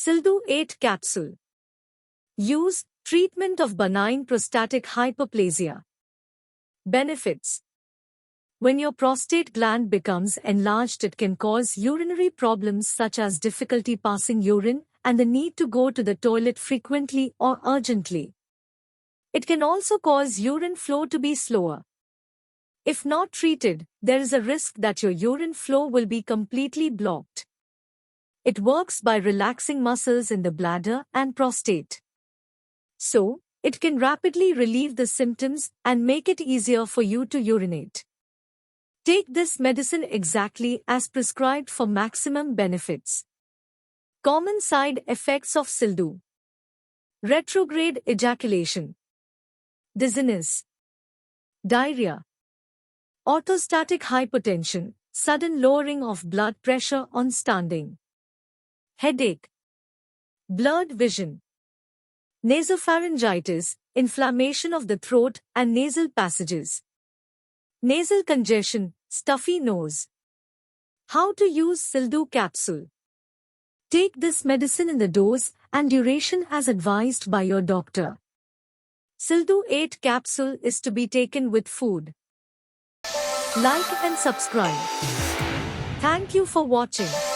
SILDOO capsule. Use, treatment of benign prostatic hyperplasia. Benefits. When your prostate gland becomes enlarged, it can cause urinary problems such as difficulty passing urine and the need to go to the toilet frequently or urgently. It can also cause urine flow to be slower. If not treated, there is a risk that your urine flow will be completely blocked. It works by relaxing muscles in the bladder and prostate. So, it can rapidly relieve the symptoms and make it easier for you to urinate. Take this medicine exactly as prescribed for maximum benefits. Common side effects of SILDOO: retrograde ejaculation, dizziness, diarrhea, orthostatic hypotension, sudden lowering of blood pressure on standing, headache, blurred vision, nasopharyngitis, inflammation of the throat and nasal passages, nasal congestion, stuffy nose. How to use SILDOO capsule. Take this medicine in the dose and duration as advised by your doctor. SILDOO capsule is to be taken with food. Like and subscribe. Thank you for watching.